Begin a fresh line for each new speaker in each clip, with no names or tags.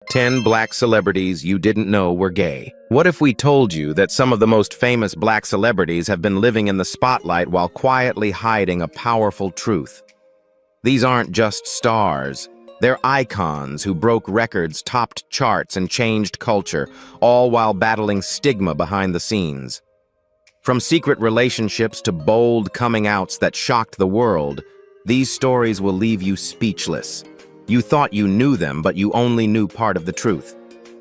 10 black celebrities you didn't know were gay. What if we told you that some of the most famous black celebrities have been living in the spotlight while quietly hiding a powerful truth? These aren't just stars. They're icons who broke records, topped charts, and changed culture, all while battling stigma behind the scenes. From secret relationships to bold coming-outs that shocked the world, these stories will leave you speechless. You thought you knew them, but you only knew part of the truth.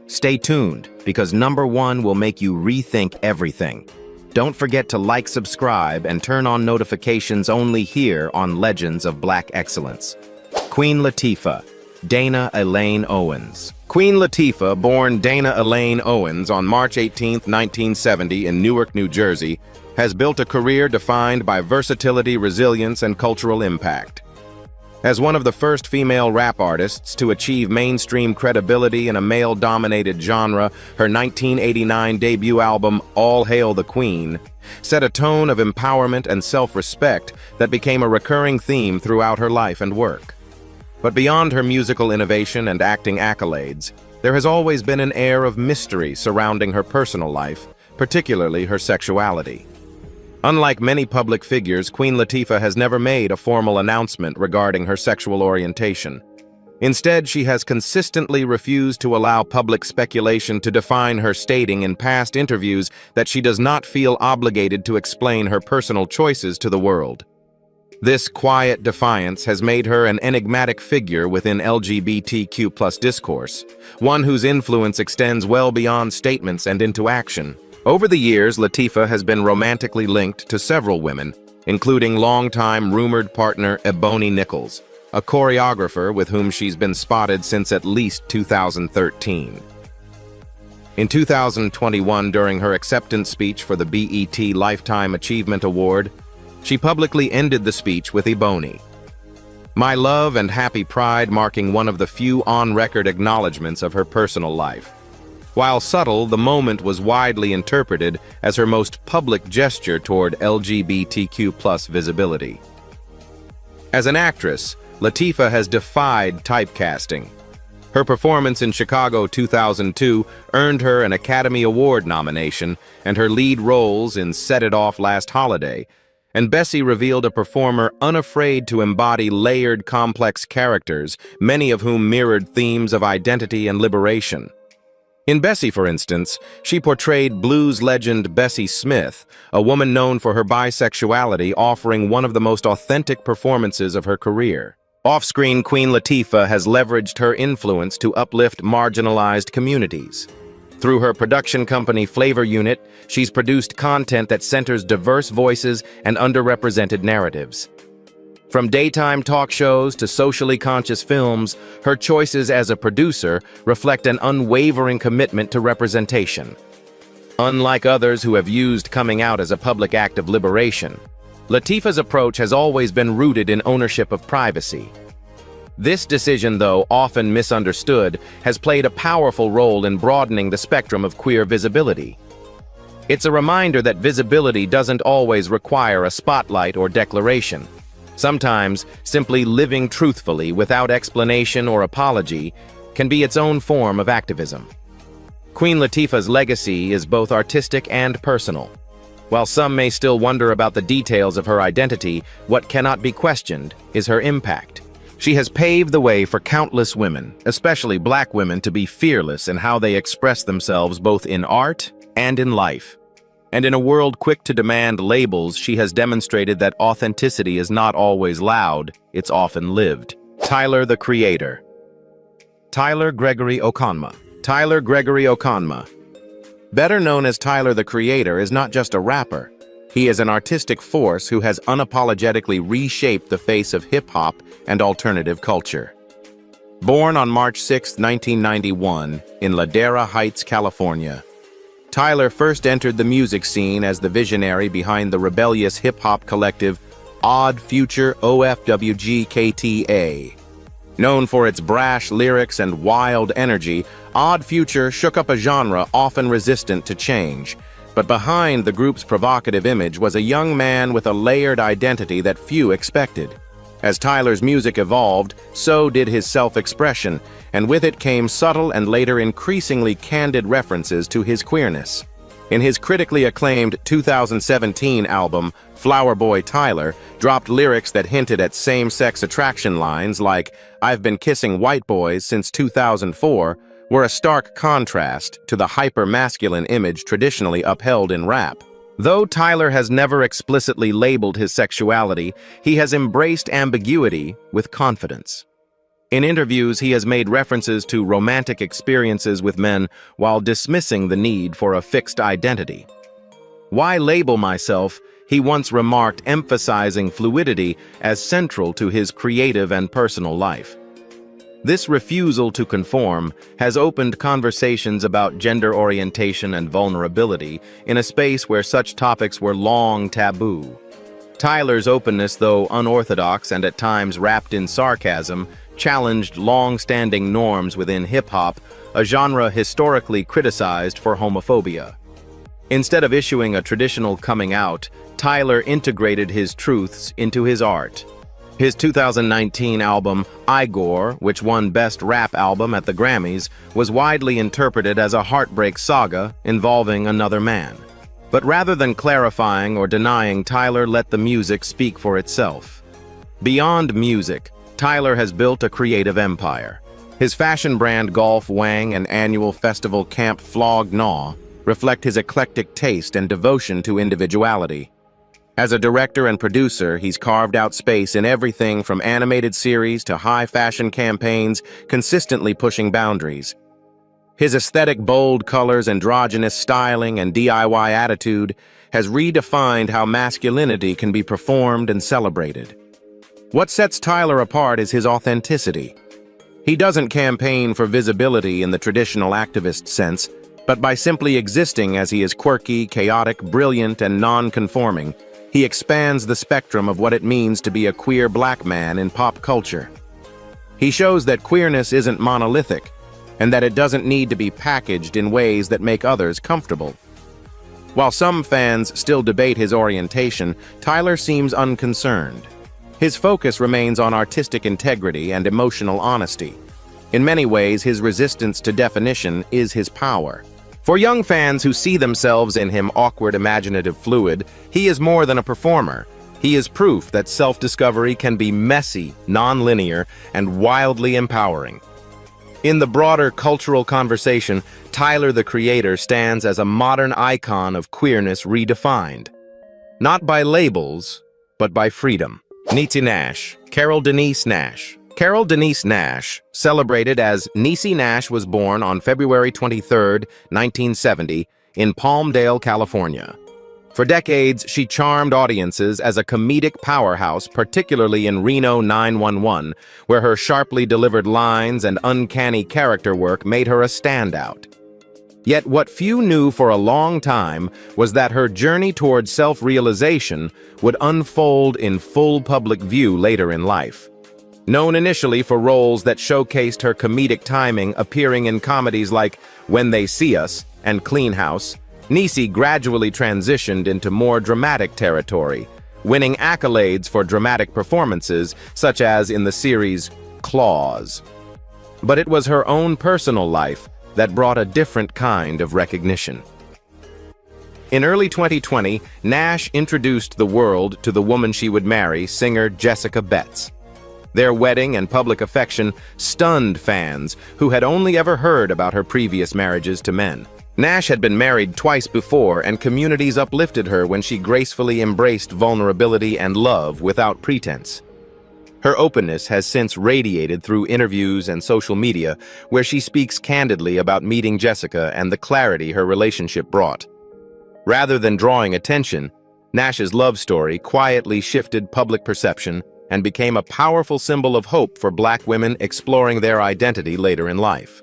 Stay tuned, because number 1 will make you rethink everything. Don't forget to like, subscribe, and turn on notifications only here on Legends of Black Excellence. Queen Latifah, Dana Elaine Owens. Queen Latifah, born Dana Elaine Owens on March 18, 1970 in Newark, New Jersey, has built a career defined by versatility, resilience, and cultural impact. As one of the first female rap artists to achieve mainstream credibility in a male-dominated genre, her 1989 debut album, All Hail the Queen, set a tone of empowerment and self-respect that became a recurring theme throughout her life and work. But beyond her musical innovation and acting accolades, there has always been an air of mystery surrounding her personal life, particularly her sexuality. Unlike many public figures, Queen Latifah has never made a formal announcement regarding her sexual orientation. Instead, she has consistently refused to allow public speculation to define her, stating in past interviews that she does not feel obligated to explain her personal choices to the world. This quiet defiance has made her an enigmatic figure within LGBTQ+ discourse, one whose influence extends well beyond statements and into action. Over the years, Latifah has been romantically linked to several women, including longtime rumored partner Ebony Nichols, a choreographer with whom she's been spotted since at least 2013. In 2021, during her acceptance speech for the BET Lifetime Achievement Award, she publicly ended the speech with Ebony, "My love and happy pride," marking one of the few on-record acknowledgments of her personal life. While subtle, the moment was widely interpreted as her most public gesture toward LGBTQ+ visibility. As an actress, Latifah has defied typecasting. Her performance in Chicago 2002 earned her an Academy Award nomination, and her lead roles in Set It Off Last Holiday and Bessie revealed a performer unafraid to embody layered, complex characters, many of whom mirrored themes of identity and liberation. In Bessie, for instance, she portrayed blues legend Bessie Smith, a woman known for her bisexuality, offering one of the most authentic performances of her career. Off-screen, Queen Latifah has leveraged her influence to uplift marginalized communities. Through her production company Flavor Unit, she's produced content that centers diverse voices and underrepresented narratives. From daytime talk shows to socially conscious films, her choices as a producer reflect an unwavering commitment to representation. Unlike others who have used coming out as a public act of liberation, Latifah's approach has always been rooted in ownership of privacy. This decision, though often misunderstood, has played a powerful role in broadening the spectrum of queer visibility. It's a reminder that visibility doesn't always require a spotlight or declaration. Sometimes, simply living truthfully without explanation or apology can be its own form of activism. Queen Latifah's legacy is both artistic and personal. While some may still wonder about the details of her identity, what cannot be questioned is her impact. She has paved the way for countless women, especially Black women, to be fearless in how they express themselves both in art and in life. And in a world quick to demand labels, she has demonstrated that authenticity is not always loud, it's often lived. Tyler, the Creator. Tyler Gregory Okonma. Tyler Gregory Okonma, better known as Tyler, the Creator, is not just a rapper. He is an artistic force who has unapologetically reshaped the face of hip-hop and alternative culture. Born on March 6, 1991, in Ladera Heights, California, Tyler first entered the music scene as the visionary behind the rebellious hip-hop collective Odd Future OFWGKTA. Known for its brash lyrics and wild energy, Odd Future shook up a genre often resistant to change. But behind the group's provocative image was a young man with a layered identity that few expected. As Tyler's music evolved, so did his self-expression, and with it came subtle and later increasingly candid references to his queerness. In his critically acclaimed 2017 album, Flower Boy Tyler dropped lyrics that hinted at same-sex attraction lines like, "I've been kissing white boys since 2004, were a stark contrast to the hyper-masculine image traditionally upheld in rap. Though Tyler has never explicitly labeled his sexuality, he has embraced ambiguity with confidence. In interviews, he has made references to romantic experiences with men while dismissing the need for a fixed identity. "Why label myself?" he once remarked, emphasizing fluidity as central to his creative and personal life. This refusal to conform has opened conversations about gender orientation and vulnerability in a space where such topics were long taboo. Tyler's openness, though unorthodox and at times wrapped in sarcasm, challenged long-standing norms within hip-hop, a genre historically criticized for homophobia. Instead of issuing a traditional coming out, Tyler integrated his truths into his art. His 2019 album, Igor, which won Best Rap Album at the Grammys, was widely interpreted as a heartbreak saga involving another man. But rather than clarifying or denying, Tyler let the music speak for itself. Beyond music, Tyler has built a creative empire. His fashion brand Golf Wang and annual festival Camp Flog Gnaw reflect his eclectic taste and devotion to individuality. As a director and producer, he's carved out space in everything from animated series to high-fashion campaigns, consistently pushing boundaries. His aesthetic, bold colors, androgynous styling, and DIY attitude has redefined how masculinity can be performed and celebrated. What sets Tyler apart is his authenticity. He doesn't campaign for visibility in the traditional activist sense, but by simply existing as he is quirky, chaotic, brilliant, and non-conforming, he expands the spectrum of what it means to be a queer black man in pop culture. He shows that queerness isn't monolithic, and that it doesn't need to be packaged in ways that make others comfortable. While some fans still debate his orientation, Tyler seems unconcerned. His focus remains on artistic integrity and emotional honesty. In many ways, his resistance to definition is his power. For young fans who see themselves in him awkward, imaginative fluid, he is more than a performer. He is proof that self-discovery can be messy, non-linear, and wildly empowering. In the broader cultural conversation, Tyler the Creator stands as a modern icon of queerness redefined. Not by labels, but by freedom. Niecy Nash, Carol Denise Nash. Carol Denise Nash, celebrated as Niecy Nash, was born on February 23, 1970, in Palmdale, California. For decades, she charmed audiences as a comedic powerhouse, particularly in Reno 911, where her sharply delivered lines and uncanny character work made her a standout. Yet what few knew for a long time was that her journey toward self-realization would unfold in full public view later in life. Known initially for roles that showcased her comedic timing, appearing in comedies like When They See Us and Clean House, Niecy gradually transitioned into more dramatic territory, winning accolades for dramatic performances, such as in the series Claws. But it was her own personal life that brought a different kind of recognition. In early 2020, Nash introduced the world to the woman she would marry, singer Jessica Betts. Their wedding and public affection stunned fans who had only ever heard about her previous marriages to men. Nash had been married twice before, and communities uplifted her when she gracefully embraced vulnerability and love without pretense. Her openness has since radiated through interviews and social media, where she speaks candidly about meeting Jessica and the clarity her relationship brought. Rather than drawing attention, Nash's love story quietly shifted public perception and became a powerful symbol of hope for Black women exploring their identity later in life.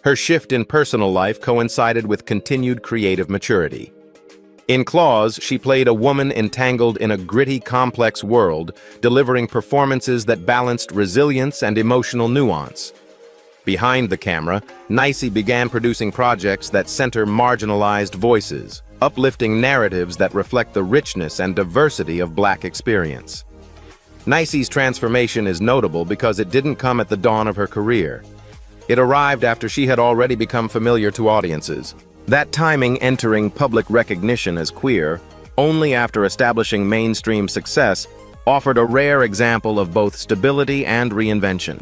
Her shift in personal life coincided with continued creative maturity. In Claws, she played a woman entangled in a gritty, complex world, delivering performances that balanced resilience and emotional nuance. Behind the camera, Niecy began producing projects that center marginalized voices, uplifting narratives that reflect the richness and diversity of Black experience. Nicey's transformation is notable because it didn't come at the dawn of her career. It arrived after she had already become familiar to audiences. That timing entering public recognition as queer, only after establishing mainstream success, offered a rare example of both stability and reinvention.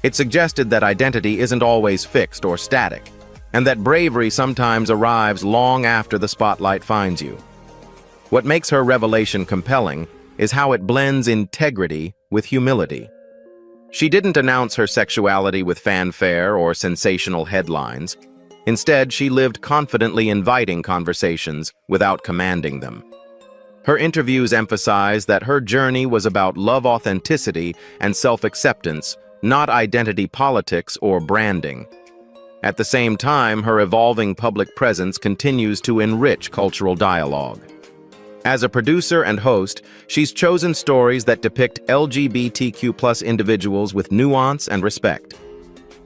It suggested that identity isn't always fixed or static, and that bravery sometimes arrives long after the spotlight finds you. What makes her revelation compelling is how it blends integrity with humility. She didn't announce her sexuality with fanfare or sensational headlines. Instead, she lived confidently inviting conversations without commanding them. Her interviews emphasize that her journey was about love authenticity and self-acceptance, not identity politics or branding. At the same time, her evolving public presence continues to enrich cultural dialogue. As a producer and host, she's chosen stories that depict LGBTQ+ individuals with nuance and respect.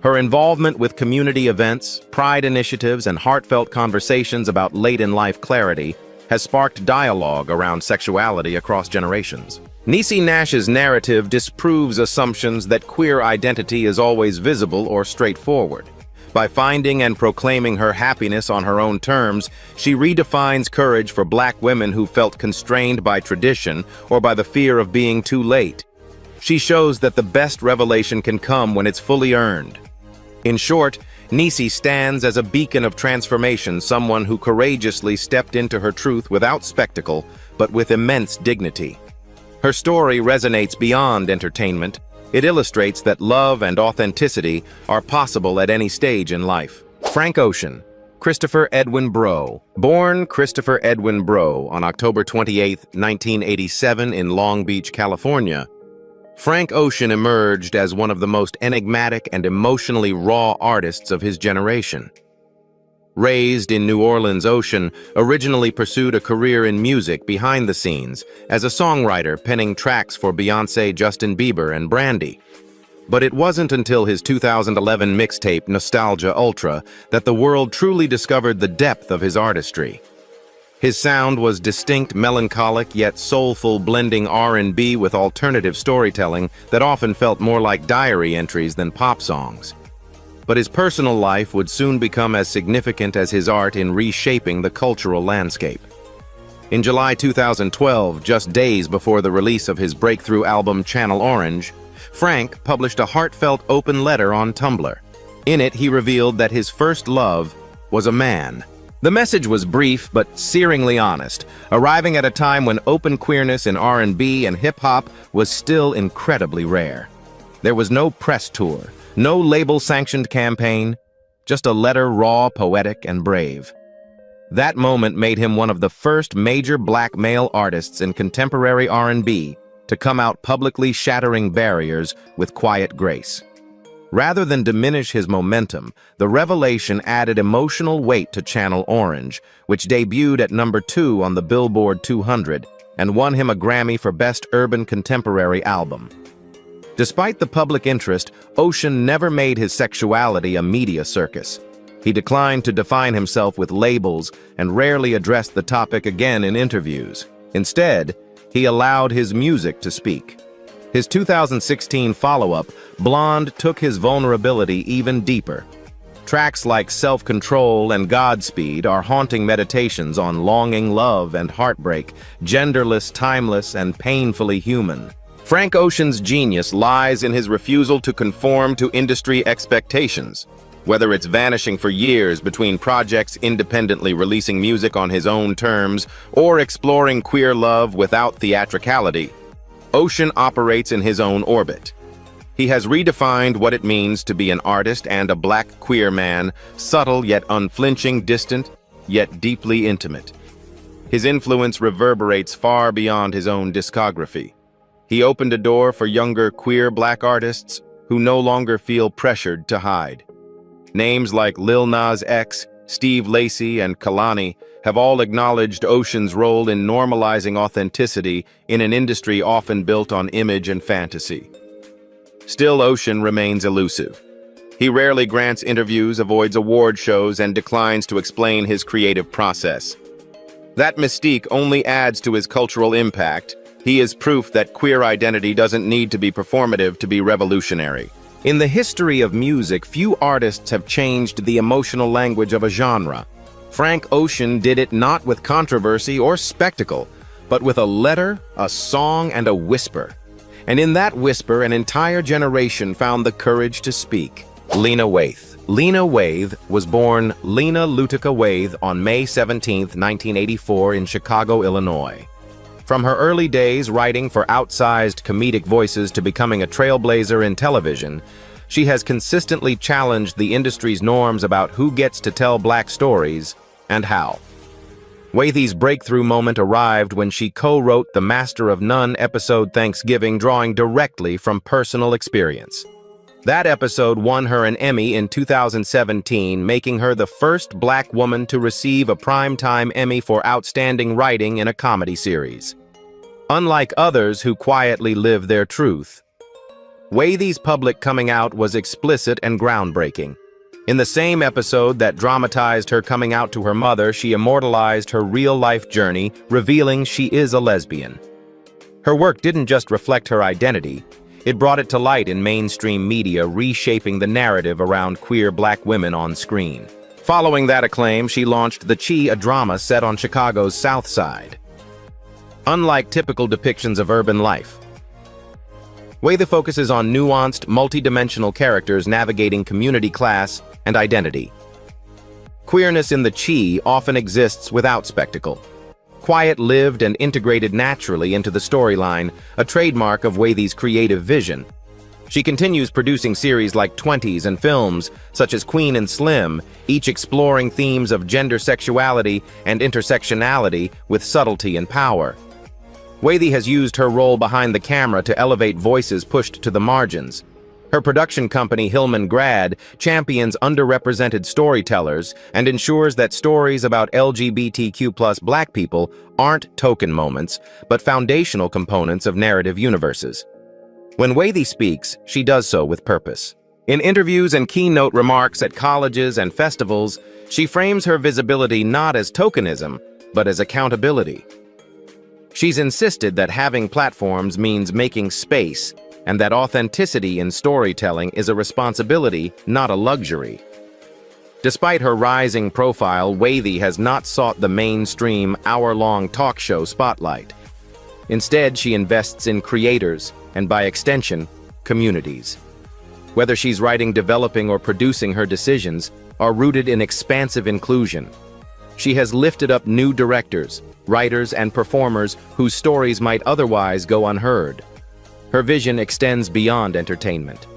Her involvement with community events, pride initiatives, and heartfelt conversations about late-in-life clarity has sparked dialogue around sexuality across generations. Niecy Nash's narrative disproves assumptions that queer identity is always visible or straightforward. By finding and proclaiming her happiness on her own terms, she redefines courage for Black women who felt constrained by tradition or by the fear of being too late. She shows that the best revelation can come when it's fully earned. In short, Niecy stands as a beacon of transformation, someone who courageously stepped into her truth without spectacle, but with immense dignity. Her story resonates beyond entertainment. It illustrates that love and authenticity are possible at any stage in life. Frank Ocean, Christopher Edwin Breaux. Born Christopher Edwin Breaux on October 28, 1987 in Long Beach, California, Frank Ocean emerged as one of the most enigmatic and emotionally raw artists of his generation. Raised in New Orleans, Ocean originally pursued a career in music behind the scenes as a songwriter penning tracks for Beyoncé, Justin Bieber, and Brandy. But it wasn't until his 2011 mixtape Nostalgia Ultra that the world truly discovered the depth of his artistry. His sound was distinct, melancholic, yet soulful, blending R&B with alternative storytelling that often felt more like diary entries than pop songs. But his personal life would soon become as significant as his art in reshaping the cultural landscape. In July 2012, just days before the release of his breakthrough album Channel Orange, Frank published a heartfelt open letter on Tumblr. In it, he revealed that his first love was a man. The message was brief but searingly honest, arriving at a time when open queerness in R&B and hip-hop was still incredibly rare. There was no press tour, no label-sanctioned campaign, just a letter raw, poetic, and brave. That moment made him one of the first major Black male artists in contemporary R&B to come out publicly, shattering barriers with quiet grace. Rather than diminish his momentum, the revelation added emotional weight to Channel Orange, which debuted at number 2 on the Billboard 200 and won him a Grammy for Best Urban Contemporary Album. Despite the public interest, Ocean never made his sexuality a media circus. He declined to define himself with labels and rarely addressed the topic again in interviews. Instead, he allowed his music to speak. His 2016 follow-up, Blonde, took his vulnerability even deeper. Tracks like Self-Control and Godspeed are haunting meditations on longing, love, and heartbreak, genderless, timeless, and painfully human. Frank Ocean's genius lies in his refusal to conform to industry expectations. Whether it's vanishing for years between projects, independently releasing music on his own terms, or exploring queer love without theatricality, Ocean operates in his own orbit. He has redefined what it means to be an artist and a Black queer man, subtle yet unflinching, distant yet deeply intimate. His influence reverberates far beyond his own discography. He opened a door for younger queer Black artists who no longer feel pressured to hide. Names like Lil Nas X, Steve Lacy, and Kalani have all acknowledged Ocean's role in normalizing authenticity in an industry often built on image and fantasy. Still, Ocean remains elusive. He rarely grants interviews, avoids award shows, and declines to explain his creative process. That mystique only adds to his cultural impact, He is proof that queer identity doesn't need to be performative to be revolutionary. In the history of music, few artists have changed the emotional language of a genre. Frank Ocean did it not with controversy or spectacle, but with a letter, a song, and a whisper. And in that whisper, an entire generation found the courage to speak. Lena Waithe. Lena Waithe was born Lena Lutica Waithe on May 17, 1984 in Chicago, Illinois. From her early days writing for outsized comedic voices to becoming a trailblazer in television, she has consistently challenged the industry's norms about who gets to tell Black stories and how. Waithe's breakthrough moment arrived when she co-wrote the Master of None episode Thanksgiving, drawing directly from personal experience. That episode won her an Emmy in 2017, making her the first Black woman to receive a Primetime Emmy for outstanding writing in a comedy series. Unlike others who quietly live their truth, Waithe's public coming out was explicit and groundbreaking. In the same episode that dramatized her coming out to her mother, she immortalized her real-life journey, revealing she is a lesbian. Her work didn't just reflect her identity, it brought it to light in mainstream media, reshaping the narrative around queer Black women on screen. Following that acclaim, she launched The Chi, a drama set on Chicago's South Side. Unlike typical depictions of urban life, Waithe focuses on nuanced, multidimensional characters navigating community, class, and identity. Queerness in The Chi often exists without spectacle. Quiet, lived, and integrated naturally into the storyline, a trademark of Waithe's creative vision. She continues producing series like 20s and films such as Queen and Slim, each exploring themes of gender sexuality and intersectionality with subtlety and power. Waithe has used her role behind the camera to elevate voices pushed to the margins. Her production company, Hillman Grad, champions underrepresented storytellers and ensures that stories about LGBTQ+ Black people aren't token moments, but foundational components of narrative universes. When Waithe speaks, she does so with purpose. In interviews and keynote remarks at colleges and festivals, she frames her visibility not as tokenism, but as accountability. She's insisted that having platforms means making space, and that authenticity in storytelling is a responsibility, not a luxury. Despite her rising profile, Waithe has not sought the mainstream, hour-long talk show spotlight. Instead, she invests in creators, and by extension, communities. Whether she's writing, developing, or producing, her decisions are rooted in expansive inclusion. She has lifted up new directors, writers, and performers whose stories might otherwise go unheard. Her vision extends beyond entertainment.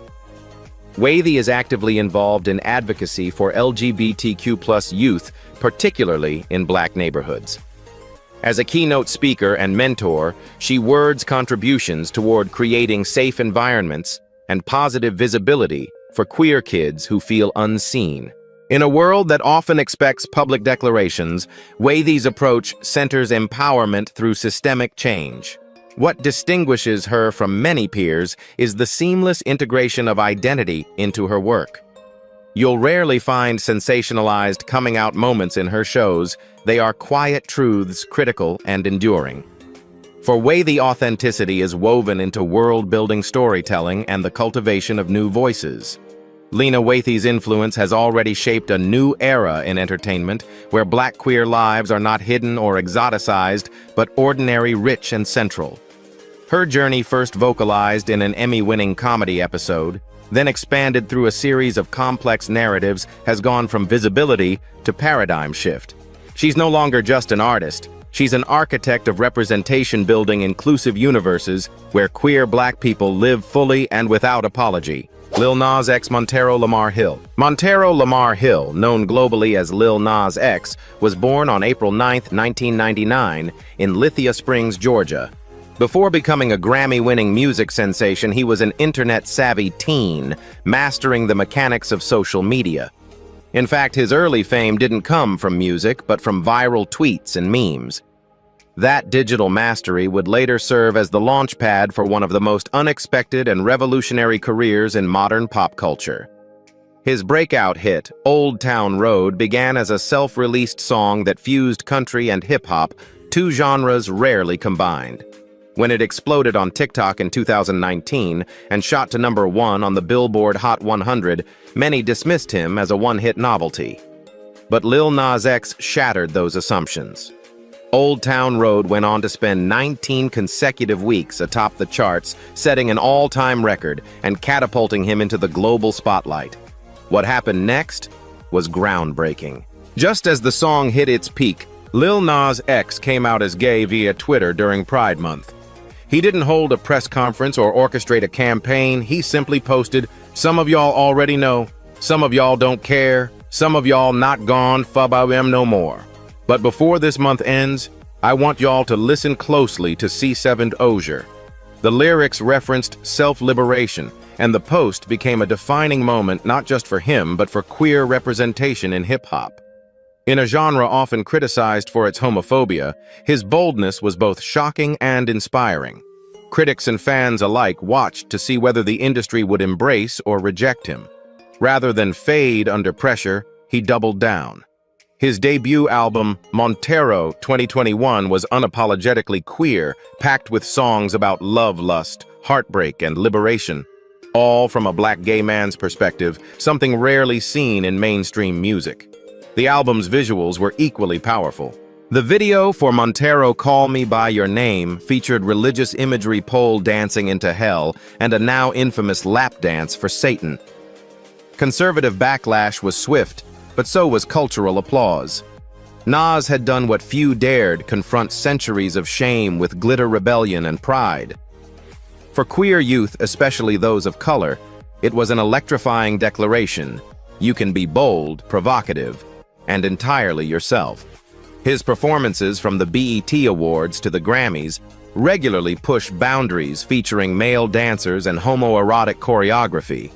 Waithe is actively involved in advocacy for LGBTQ+ youth, particularly in Black neighborhoods. As a keynote speaker and mentor, she words contributions toward creating safe environments and positive visibility for queer kids who feel unseen. In a world that often expects public declarations, Waithe's approach centers empowerment through systemic change. What distinguishes her from many peers is the seamless integration of identity into her work. You'll rarely find sensationalized coming-out moments in her shows. They are quiet truths, critical and enduring. For Waithe, authenticity is woven into world-building storytelling and the cultivation of new voices. Lena Waithe's influence has already shaped a new era in entertainment, where Black queer lives are not hidden or exoticized, but ordinary, rich, and central. Her journey, first vocalized in an Emmy-winning comedy episode, then expanded through a series of complex narratives, has gone from visibility to paradigm shift. She's no longer just an artist. She's an architect of representation, building inclusive universes where queer Black people live fully and without apology. Lil Nas X. Montero Lamar Hill. Montero Lamar Hill, known globally as Lil Nas X, was born on April 9, 1999, in Lithia Springs, Georgia. Before becoming a Grammy-winning music sensation, he was an internet-savvy teen, mastering the mechanics of social media. In fact, his early fame didn't come from music, but from viral tweets and memes. That digital mastery would later serve as the launchpad for one of the most unexpected and revolutionary careers in modern pop culture. His breakout hit, Old Town Road, began as a self-released song that fused country and hip-hop, two genres rarely combined. When it exploded on TikTok in 2019 and shot to #1 on the Billboard Hot 100, many dismissed him as a one-hit novelty. But Lil Nas X shattered those assumptions. Old Town Road went on to spend 19 consecutive weeks atop the charts, setting an all-time record and catapulting him into the global spotlight. What happened next was groundbreaking. Just as the song hit its peak, Lil Nas X came out as gay via Twitter during Pride Month. He didn't hold a press conference or orchestrate a campaign. He simply posted, "Some of y'all already know, some of y'all don't care, some of y'all not gone, fub am no more. But before this month ends, I want y'all to listen closely to C7 Osier." The lyrics referenced self-liberation, and the post became a defining moment not just for him, but for queer representation in hip-hop. In a genre often criticized for its homophobia, his boldness was both shocking and inspiring. Critics and fans alike watched to see whether the industry would embrace or reject him. Rather than fade under pressure, he doubled down. His debut album, Montero 2021, was unapologetically queer, packed with songs about love, lust, heartbreak, and liberation, all from a black gay man's perspective, something rarely seen in mainstream music. The album's visuals were equally powerful. The video for Montero Call Me By Your Name featured religious imagery, pole dancing into hell, and a now infamous lap dance for Satan. Conservative backlash was swift, but so was cultural applause. Nas had done what few dared, confront centuries of shame with glitter rebellion and pride. For queer youth, especially those of color, it was an electrifying declaration. You can be bold, provocative, and entirely yourself. His performances, from the BET Awards to the Grammys, regularly pushed boundaries, featuring male dancers and homoerotic choreography.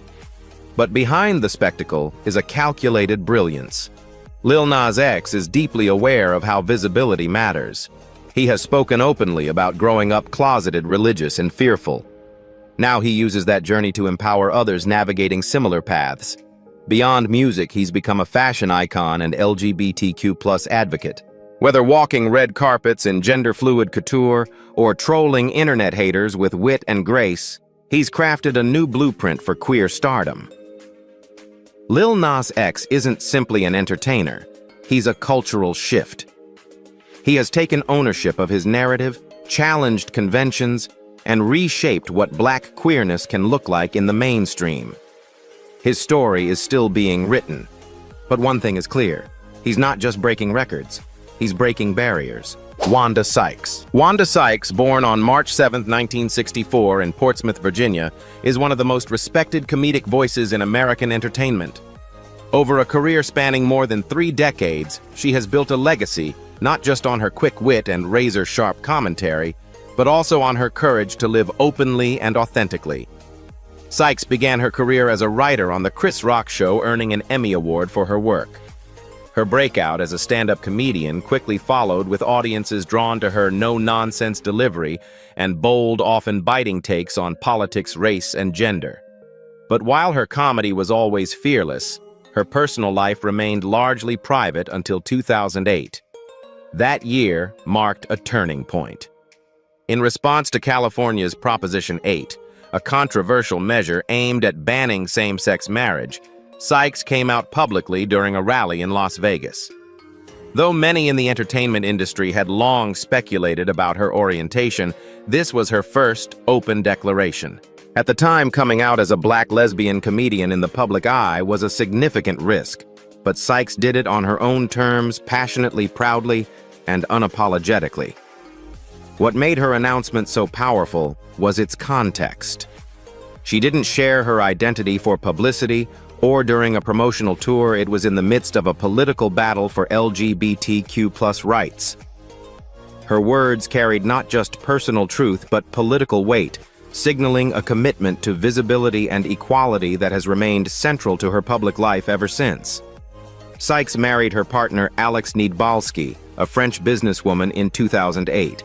But behind the spectacle is a calculated brilliance. Lil Nas X is deeply aware of how visibility matters. He has spoken openly about growing up closeted, religious, and fearful. Now he uses that journey to empower others navigating similar paths. Beyond music, he's become a fashion icon and LGBTQ+ advocate. Whether walking red carpets in gender-fluid couture or trolling internet haters with wit and grace, he's crafted a new blueprint for queer stardom. Lil Nas X isn't simply an entertainer, he's a cultural shift. He has taken ownership of his narrative, challenged conventions, and reshaped what black queerness can look like in the mainstream. His story is still being written. But one thing is clear, he's not just breaking records, he's breaking barriers. Wanda Sykes. Wanda Sykes, born on March 7, 1964 in Portsmouth, Virginia, is one of the most respected comedic voices in American entertainment. Over a career spanning more than 3 decades, she has built a legacy, not just on her quick wit and razor-sharp commentary, but also on her courage to live openly and authentically. Sykes began her career as a writer on The Chris Rock Show, earning an Emmy Award for her work. Her breakout as a stand-up comedian quickly followed, with audiences drawn to her no-nonsense delivery and bold, often biting takes on politics, race, and gender. But while her comedy was always fearless, her personal life remained largely private until 2008. That year marked a turning point. In response to California's Proposition 8, a controversial measure aimed at banning same-sex marriage, Sykes came out publicly during a rally in Las Vegas. Though many in the entertainment industry had long speculated about her orientation, this was her first open declaration. At the time, coming out as a black lesbian comedian in the public eye was a significant risk, but Sykes did it on her own terms, passionately, proudly, and unapologetically. What made her announcement so powerful was its context. She didn't share her identity for publicity or during a promotional tour. It was in the midst of a political battle for LGBTQ+ rights. Her words carried not just personal truth, but political weight, signaling a commitment to visibility and equality that has remained central to her public life ever since. Sykes married her partner Alex Niedbalski, a French businesswoman, in 2008.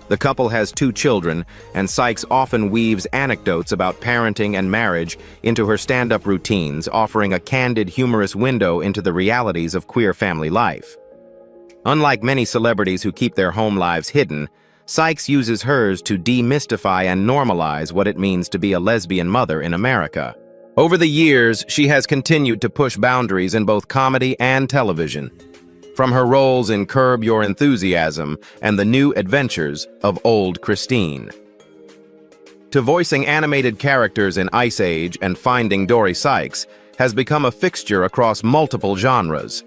The couple has 2 children, and Sykes often weaves anecdotes about parenting and marriage into her stand-up routines, offering a candid, humorous window into the realities of queer family life. Unlike many celebrities who keep their home lives hidden, Sykes uses hers to demystify and normalize what it means to be a lesbian mother in America. Over the years, she has continued to push boundaries in both comedy and television, from her roles in Curb Your Enthusiasm and The New Adventures of Old Christine, to voicing animated characters in Ice Age and Finding Dory. Sykes has become a fixture across multiple genres.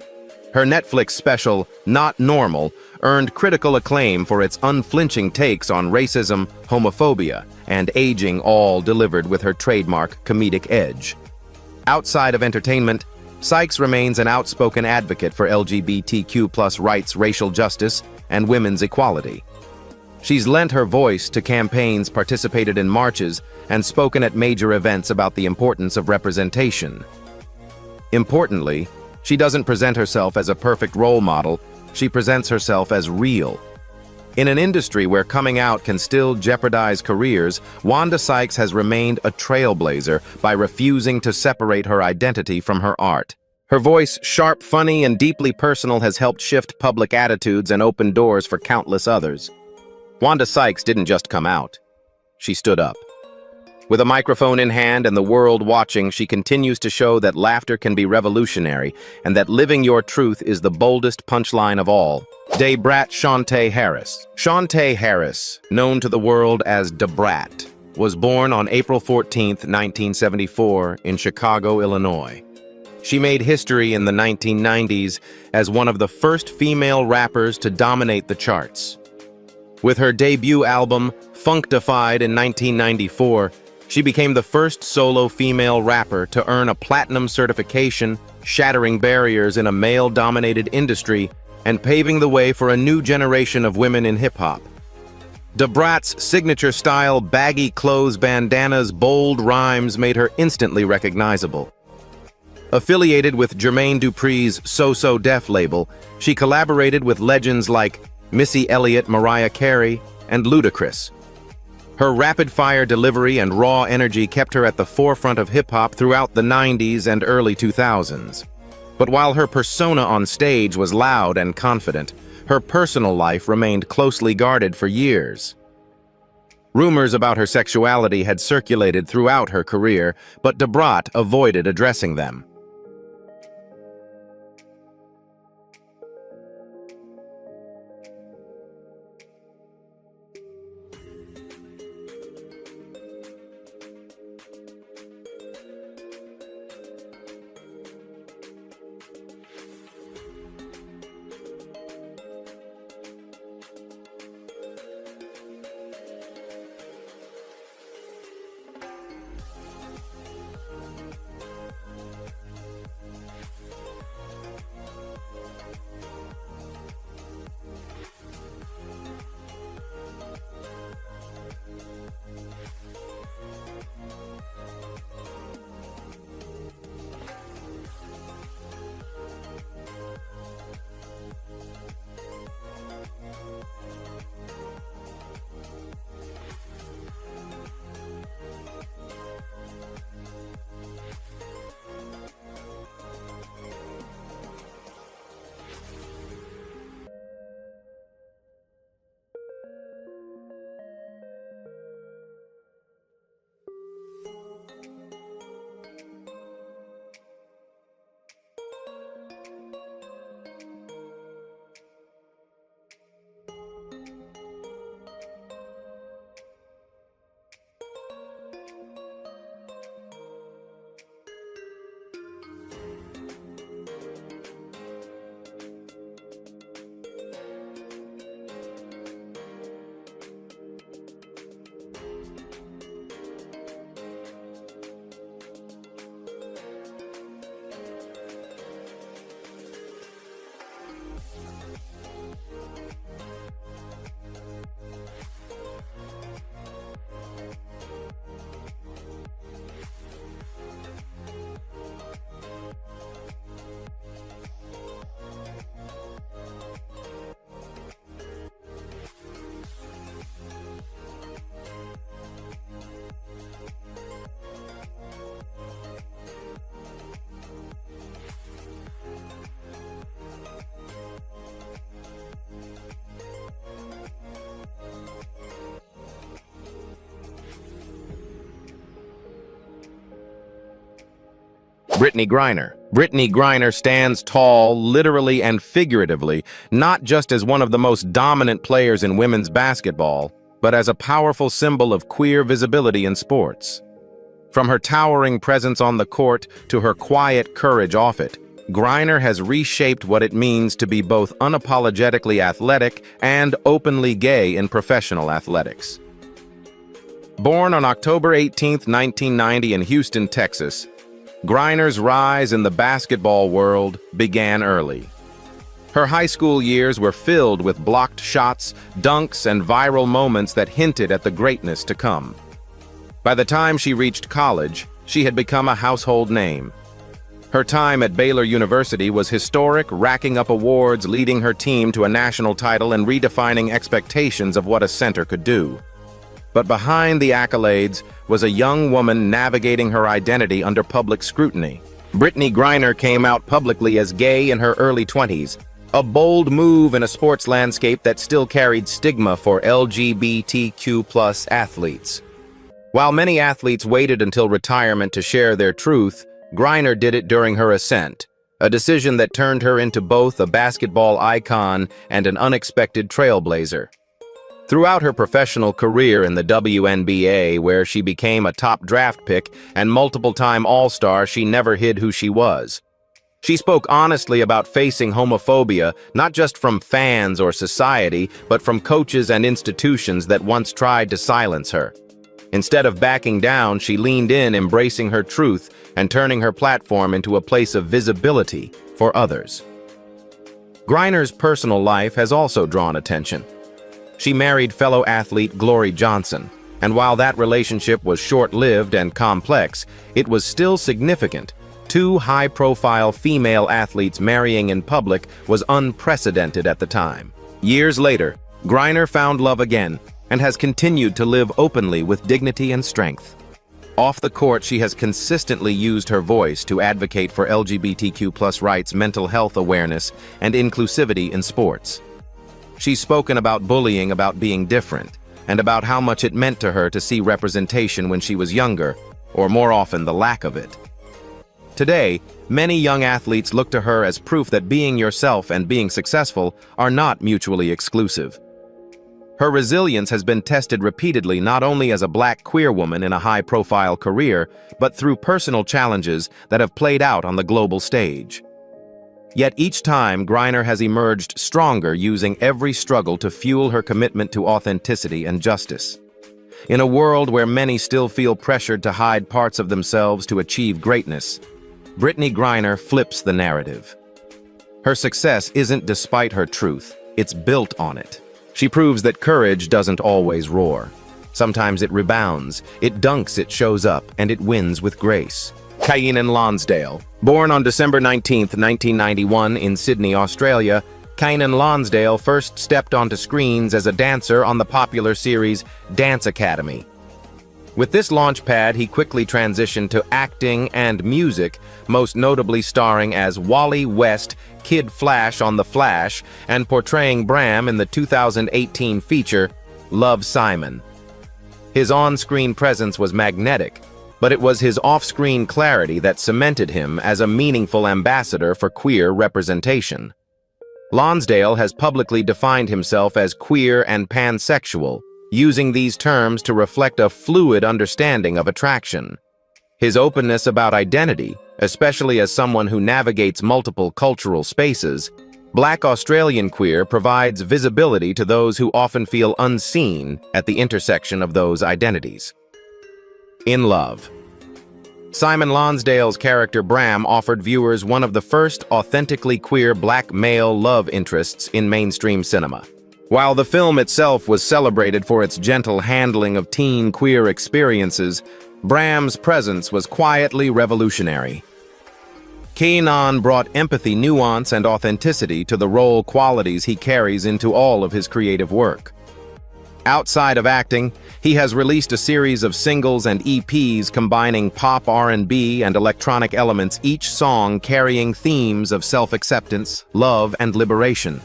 Her Netflix special, Not Normal, earned critical acclaim for its unflinching takes on racism, homophobia, and aging, all delivered with her trademark comedic edge. Outside of entertainment, Sykes remains an outspoken advocate for LGBTQ+ rights, racial justice, and women's equality. She's lent her voice to campaigns, participated in marches, and spoken at major events about the importance of representation. Importantly, she doesn't present herself as a perfect role model, she presents herself as real. In an industry where coming out can still jeopardize careers, Wanda Sykes has remained a trailblazer by refusing to separate her identity from her art. Her voice, sharp, funny, and deeply personal, has helped shift public attitudes and open doors for countless others. Wanda Sykes didn't just come out. She stood up. With a microphone in hand and the world watching, she continues to show that laughter can be revolutionary and that living your truth is the boldest punchline of all. Da Brat Shantae Harris. Shantae Harris, known to the world as Da Brat, was born on April 14, 1974, in Chicago, Illinois. She made history in the 1990s as one of the first female rappers to dominate the charts. With her debut album, Funkdafied, in 1994, she became the first solo female rapper to earn a platinum certification, shattering barriers in a male-dominated industry and paving the way for a new generation of women in hip-hop. Da Brat's signature style, baggy clothes, bandanas, bold rhymes made her instantly recognizable. Affiliated with Jermaine Dupri's So So Def label, she collaborated with legends like Missy Elliott, Mariah Carey, and Ludacris. Her rapid-fire delivery and raw energy kept her at the forefront of hip-hop throughout the 90s and early 2000s. But while her persona on stage was loud and confident, her personal life remained closely guarded for years. Rumors about her sexuality had circulated throughout her career, but Da Brat avoided addressing them. Brittany Griner. Brittany Griner stands tall, literally and figuratively, not just as one of the most dominant players in women's basketball, but as a powerful symbol of queer visibility in sports. From her towering presence on the court to her quiet courage off it, Griner has reshaped what it means to be both unapologetically athletic and openly gay in professional athletics. Born on October 18, 1990 in Houston, Texas, Griner's rise in the basketball world began early. Her high school years were filled with blocked shots, dunks, and viral moments that hinted at the greatness to come. By the time she reached college, she had become a household name. Her time at Baylor University was historic, racking up awards, leading her team to a national title, and redefining expectations of what a center could do. But behind the accolades was a young woman navigating her identity under public scrutiny. Brittany Griner came out publicly as gay in her early 20s, a bold move in a sports landscape that still carried stigma for LGBTQ+ athletes. While many athletes waited until retirement to share their truth, Griner did it during her ascent, a decision that turned her into both a basketball icon and an unexpected trailblazer. Throughout her professional career in the WNBA, where she became a top draft pick and multiple-time All-Star, she never hid who she was. She spoke honestly about facing homophobia, not just from fans or society, but from coaches and institutions that once tried to silence her. Instead of backing down, she leaned in, embracing her truth and turning her platform into a place of visibility for others. Griner's personal life has also drawn attention. She married fellow athlete Glory Johnson, and while that relationship was short-lived and complex, it was still significant. Two high-profile female athletes marrying in public was unprecedented at the time. Years later, Griner found love again and has continued to live openly with dignity and strength. Off the court, she has consistently used her voice to advocate for LGBTQ+ rights, mental health awareness, and inclusivity in sports. She's spoken about bullying, about being different, and about how much it meant to her to see representation when she was younger, or more often, the lack of it. Today, many young athletes look to her as proof that being yourself and being successful are not mutually exclusive. Her resilience has been tested repeatedly, not only as a Black queer woman in a high-profile career, but through personal challenges that have played out on the global stage. Yet each time, Griner has emerged stronger, using every struggle to fuel her commitment to authenticity and justice. In a world where many still feel pressured to hide parts of themselves to achieve greatness, Brittany Griner flips the narrative. Her success isn't despite her truth, it's built on it. She proves that courage doesn't always roar. Sometimes it rebounds, it dunks, it shows up, and it wins with grace. Kyenan Lonsdale. Born on December 19, 1991 in Sydney, Australia, Kyenan Lonsdale first stepped onto screens as a dancer on the popular series Dance Academy. With this launchpad, he quickly transitioned to acting and music, most notably starring as Wally West, Kid Flash on The Flash, and portraying Bram in the 2018 feature Love, Simon. His on-screen presence was magnetic, but it was his off-screen clarity that cemented him as a meaningful ambassador for queer representation. Lonsdale has publicly defined himself as queer and pansexual, using these terms to reflect a fluid understanding of attraction. His openness about identity, especially as someone who navigates multiple cultural spaces, Black Australian queer provides visibility to those who often feel unseen at the intersection of those identities. In Love. Simon Lonsdale's character Bram offered viewers one of the first authentically queer Black male love interests in mainstream cinema. While the film itself was celebrated for its gentle handling of teen queer experiences, Bram's presence was quietly revolutionary. Kyenan brought empathy, nuance, and authenticity to the role, qualities he carries into all of his creative work. Outside of acting, he has released a series of singles and EPs combining pop, R&B, and electronic elements, each song carrying themes of self-acceptance, love, and liberation.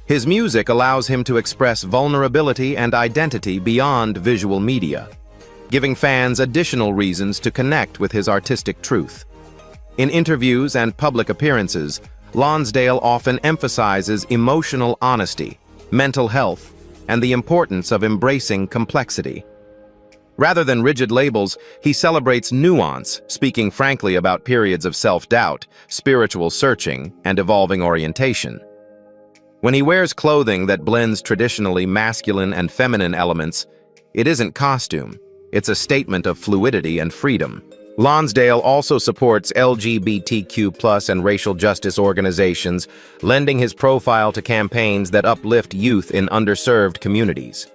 His music allows him to express vulnerability and identity beyond visual media, giving fans additional reasons to connect with his artistic truth. In interviews and public appearances, Lonsdale often emphasizes emotional honesty, mental health, and the importance of embracing complexity. Rather than rigid labels, he celebrates nuance, speaking frankly about periods of self-doubt, spiritual searching, and evolving orientation. When he wears clothing that blends traditionally masculine and feminine elements, it isn't costume, it's a statement of fluidity and freedom. Lonsdale also supports LGBTQ+ and racial justice organizations, lending his profile to campaigns that uplift youth in underserved communities.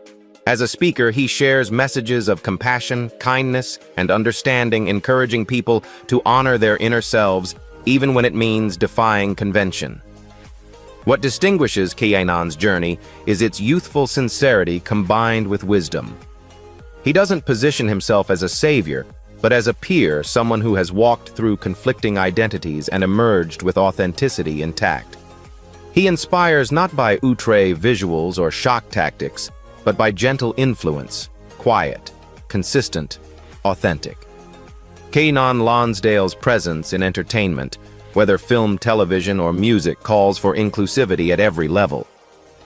As a speaker, he shares messages of compassion, kindness, and understanding, encouraging people to honor their inner selves, even when it means defying convention. What distinguishes Kianan's journey is its youthful sincerity combined with wisdom. He doesn't position himself as a savior, but as a peer, someone who has walked through conflicting identities and emerged with authenticity intact. He inspires not by outre visuals or shock tactics, but by gentle influence, quiet, consistent, authentic. Kianan Lonsdale's presence in entertainment, whether film, television, or music, calls for inclusivity at every level.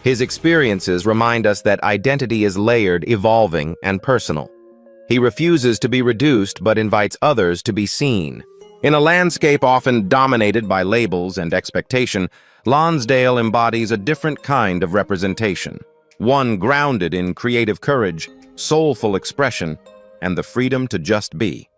His experiences remind us that identity is layered, evolving, and personal. He refuses to be reduced but invites others to be seen. In a landscape often dominated by labels and expectation, Lonsdale embodies a different kind of representation, one grounded in creative courage, soulful expression, and the freedom to just be.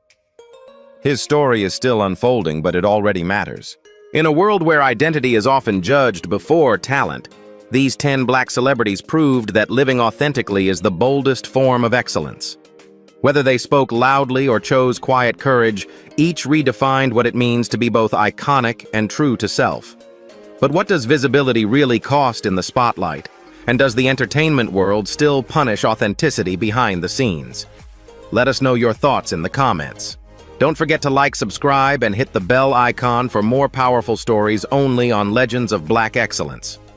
His story is still unfolding, but it already matters. In a world where identity is often judged before talent, these 10 Black celebrities proved that living authentically is the boldest form of excellence. Whether they spoke loudly or chose quiet courage, each redefined what it means to be both iconic and true to self. But what does visibility really cost in the spotlight? And does the entertainment world still punish authenticity behind the scenes? Let us know your thoughts in the comments. Don't forget to like, subscribe, and hit the bell icon for more powerful stories only on Legends of Black Excellence.